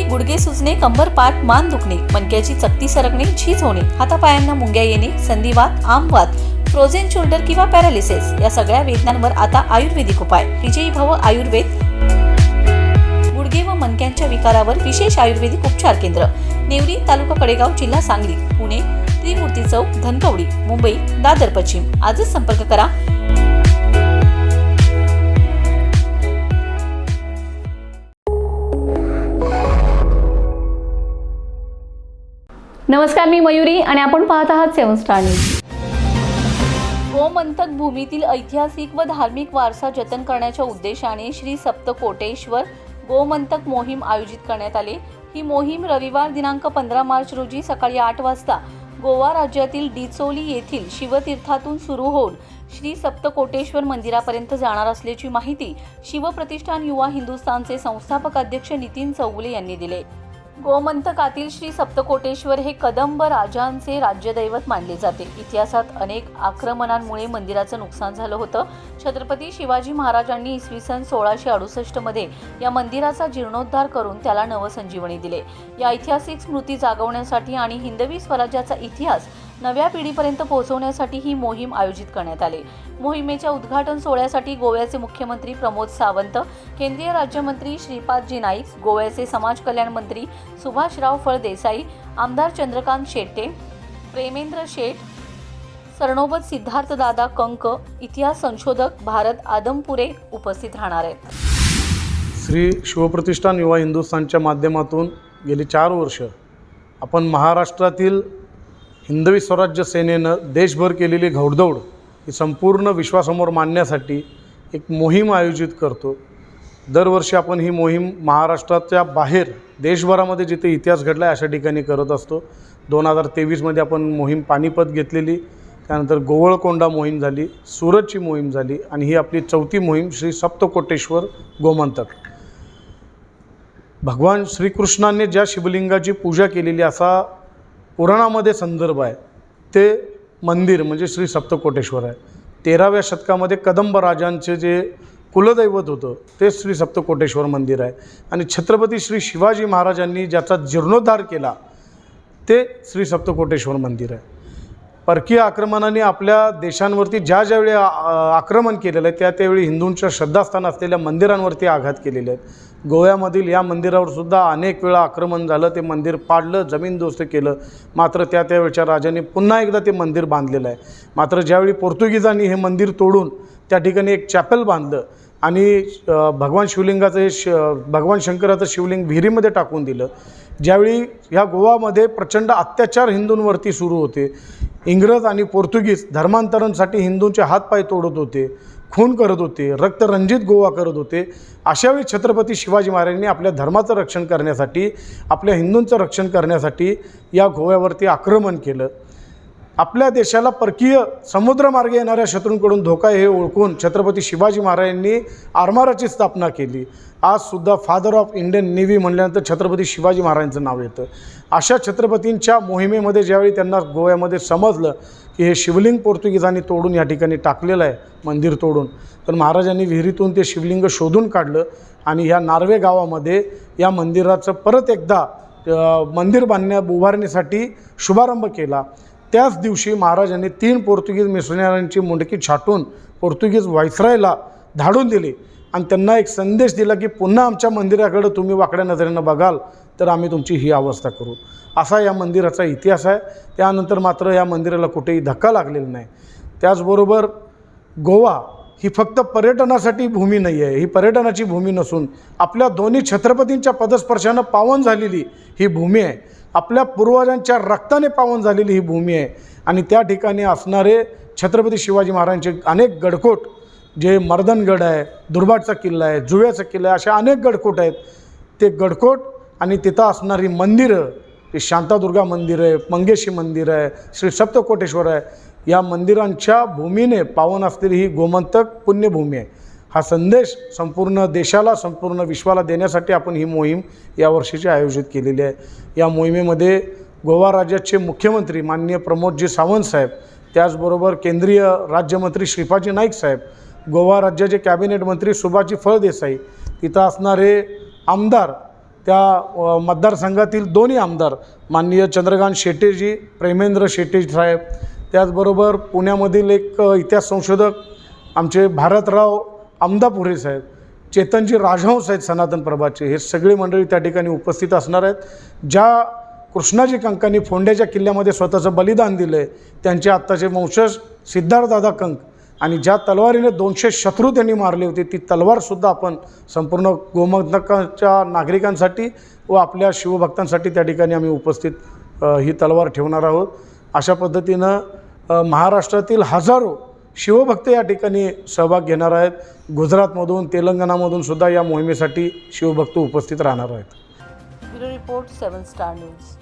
गुडघे सुजणे, कंबर पाठ मान दुखणे, मणक्याची चकती सरकणे, झीज होणे, हातापायांना मुंग्या येणे, संधिवात, आमवात, फ्रोझन शोल्डर किंवा पॅरालिसिस या सगळ्या वेदनांवर आता आयुर्वेदिक उपाय. विजयी भव आयुर्वेद. गुडघे व मणक्यांच्या विकारावर विशेष आयुर्वेदिक उपचार केंद्र. नेवरी, तालुका कडेगाव, जिल्हा सांगली. पुणे त्रिमूर्ती चौक, धनकवडी. मुंबई दादर पश्चिम. आजच संपर्क करा. नमस्कार, मी मयुरी आणि आपण पाहत आहात 7 स्टार न्यूज. गोमंतक भूमीतील ऐतिहासिक व धार्मिक वारसा जतन करण्याच्या उद्देशाने श्री सप्तकोटेश्वर गोमंतक मोहीम आयोजित करण्यात आली. ही मोहीम रविवार दिनांक 15 मार्च रोजी सकाळी 8 वाजता गोवा राज्यातील डिचोली येथील शिवतीर्थातून सुरू होऊन श्री सप्तकोटेश्वर मंदिरापर्यंत जाणार असल्याची माहिती शिवप्रतिष्ठान युवा हिंदुस्थानचे संस्थापक अध्यक्ष नितीन चौगुले यांनी दिले. गोमंतकातील श्री सप्तकोटेश्वर हे कदंब राजांचे राज्यदैवत मानले जाते. इतिहासात अनेक आक्रमणांमुळे मंदिराचं नुकसान झालं होतं. छत्रपती शिवाजी महाराजांनी इसवी सन 1668 मध्ये या मंदिराचा जीर्णोद्धार करून त्याला नवसंजीवनी दिले. या ऐतिहासिक स्मृती जागवण्यासाठी आणि हिंदवी स्वराज्याचा इतिहास नव्या पिढीपर्यंत पोहोचवण्यासाठी ही मोहीम आयोजित करण्यात आली. मोहिमेच्या उद्घाटन सोहळ्यासाठी गोव्याचे मुख्यमंत्री प्रमोद सावंत, केंद्रीय राज्यमंत्री श्रीपादजी नाईक, गोव्याचे समाज कल्याण मंत्री सुभाषराव फळदेसाई, आमदार चंद्रकांत शेट्टे, प्रेमेंद्र शेठ, सरनोबत सिद्धार्थदादा कंक, इतिहास संशोधक भारत आदमपुरे उपस्थित राहणार आहेत. श्री शिवप्रतिष्ठान युवा हिंदुस्थानच्या माध्यमातून गेली 4 वर्ष आपण महाराष्ट्रातील हिंदवी स्वराज्य सेनेनं देशभर केलेली घौडदौड ही संपूर्ण विश्वासमोर मांडण्यासाठी एक मोहीम आयोजित करतो. दरवर्षी आपण ही मोहीम महाराष्ट्राच्या बाहेर देशभरामध्ये जिथे इतिहास घडला आहे अशा ठिकाणी करत असतो. 2023मध्ये आपण मोहीम पानिपत घेतलेली, त्यानंतर गोवळकोंडा मोहीम झाली, सुरतची मोहीम झाली आणि ही आपली 4थी मोहीम श्री सप्तकोटेश्वर गोमंतक. भगवान श्रीकृष्णाने ज्या शिवलिंगाची पूजा केलेली असा पुराणामध्ये संदर्भ आहे ते मंदिर म्हणजे श्री सप्तकोटेश्वर आहे. 13व्या शतकामध्ये कदंब राजांचे जे कुलदैवत होतं ते श्री सप्तकोटेश्वर मंदिर आहे आणि छत्रपती श्री शिवाजी महाराजांनी ज्याचा जीर्णोद्धार केला ते श्री सप्तकोटेश्वर मंदिर आहे. परकीय आक्रमणाने आपल्या देशांवरती ज्यावेळी आक्रमण केलेलं आहे त्यावेळी हिंदूंच्या श्रद्धास्थान असलेल्या मंदिरांवरती आघात केलेले आहेत. गोव्यामधील या मंदिरावर सुद्धा अनेक वेळा आक्रमण झालं, ते मंदिर पाडलं, जमीनदोस्त केलं. मात्र त्यावेळच्या राजांनी पुन्हा एकदा ते मंदिर बांधलेलं आहे. मात्र ज्यावेळी पोर्तुगीजांनी हे मंदिर तोडून त्या ठिकाणी एक चॅपेल बांधलं आणि भगवान शिवलिंगाचं भगवान शंकराचं शिवलिंग विहिरीमध्ये टाकून दिलं. ज्यावेळी ह्या गोवामध्ये प्रचंड अत्याचार हिंदूंवरती सुरू होते, इंग्रज आणि पोर्तुगीज धर्मांतरांसाठी हिंदूंचे हातपाय तोडत होते, खून करत होते, रक्तरंजित गोवा करत होते, अशावेळी छत्रपती शिवाजी महाराजांनी आपल्या धर्माचं रक्षण करण्यासाठी, आपल्या हिंदूंचं रक्षण करण्यासाठी या गोव्यावरती आक्रमण केलं. आपल्या देशाला परकीय समुद्रमार्गे येणाऱ्या शत्रूंकडून धोका आहे हे ओळखून छत्रपती शिवाजी महाराजांनी आरमाराची स्थापना केली. आजसुद्धा फादर ऑफ इंडियन नेव्ही म्हणल्यानंतर छत्रपती शिवाजी महाराजांचं नाव येतं. अशा छत्रपतींच्या मोहिमेमध्ये ज्यावेळी त्यांना गोव्यामध्ये समजलं की हे शिवलिंग पोर्तुगीजांनी तोडून या ठिकाणी टाकलेलं आहे, मंदिर तोडून, तर महाराजांनी विहिरीतून ते शिवलिंग शोधून काढलं आणि ह्या नार्वे गावामध्ये या मंदिराचं परत एकदा मंदिर उभारणीसाठी शुभारंभ केला. त्याच दिवशी महाराजांनी 3 पोर्तुगीज मिशनऱ्यांची मुंडकी छाटून पोर्तुगीज व्हायसरायला धाडून दिली आणि त्यांना एक संदेश दिला की पुन्हा आमच्या मंदिराकडे तुम्ही वाकड्या नजरेनं बघाल तर आम्ही तुमची ही अवस्था करू. असा या मंदिराचा इतिहास आहे. त्यानंतर मात्र या मंदिराला कुठेही धक्का लागलेला नाही. त्याचबरोबर गोवा ही फक्त पर्यटनासाठी भूमी नाही आहे, ही पर्यटनाची भूमी नसून आपल्या दोन्ही छत्रपतींच्या पदस्पर्शानं पावन झालेली ही भूमी आहे. आपल्या पूर्वजांच्या रक्ताने पावन झालेली ही भूमी आहे आणि त्या ठिकाणी असणारे छत्रपती शिवाजी महाराजांचे अनेक गडकोट, जे मर्दनगड आहे, दुर्भाटचा किल्ला आहे, जुव्याचा किल्ला आहे, अशा अनेक गडकोट आहेत. ते गडकोट आणि तिथं असणारी मंदिरं, ते शांतादुर्गा मंदिर आहे, मंगेशी मंदिर आहे, श्री सप्तकोटेश्वर आहे, या मंदिरांच्या भूमीने पावन असलेली ही गोमंतक पुण्यभूमी आहे. हा संदेश संपूर्ण देशाला, संपूर्ण विश्वाला देण्यासाठी आपण ही मोहीम यावर्षीची आयोजित केलेली आहे. या मोहिमेमध्ये गोवा राज्याचे मुख्यमंत्री माननीय प्रमोदजी सावंत साहेब, त्याचबरोबर केंद्रीय राज्यमंत्री श्रीपादजी नाईक साहेब, गोवा राज्याचे कॅबिनेट मंत्री सुभाषजी फळदेसाई, तिथं असणारे आमदार, त्या मतदारसंघातील दोन्ही आमदार माननीय चंद्रकांत शेट्टेजी, प्रेमेंद्र शेट्टे साहेब, त्याचबरोबर पुण्यामधील एक इतिहास संशोधक आमचे भारतराव आमदापुरे साहेब, चेतनजी राजहंस आहेत सनातन प्रभाचे, हे सगळी मंडळी त्या ठिकाणी उपस्थित असणार आहेत. ज्या कृष्णाजी कंकांनी फोंड्याच्या किल्ल्यामध्ये स्वतःचं बलिदान दिलं आहे त्यांचे आत्ताचे वंशज सिद्धार्थदादा कंक, आणि ज्या तलवारीने 200 शत्रू त्यांनी मारले होते ती तलवारसुद्धा आपण संपूर्ण गोमंतकाच्या नागरिकांसाठी व आपल्या शिवभक्तांसाठी त्या ठिकाणी आम्ही उपस्थित ही तलवार ठेवणार आहोत. अशा पद्धतीनं महाराष्ट्रातील हजारो शिवभक्त या ठिकाणी सहभाग घेणार आहेत. गुजरातमधून, तेलंगणामधून सुद्धा या मोहिमेसाठी शिवभक्त उपस्थित राहणार आहेत. Bureau report 7 star news.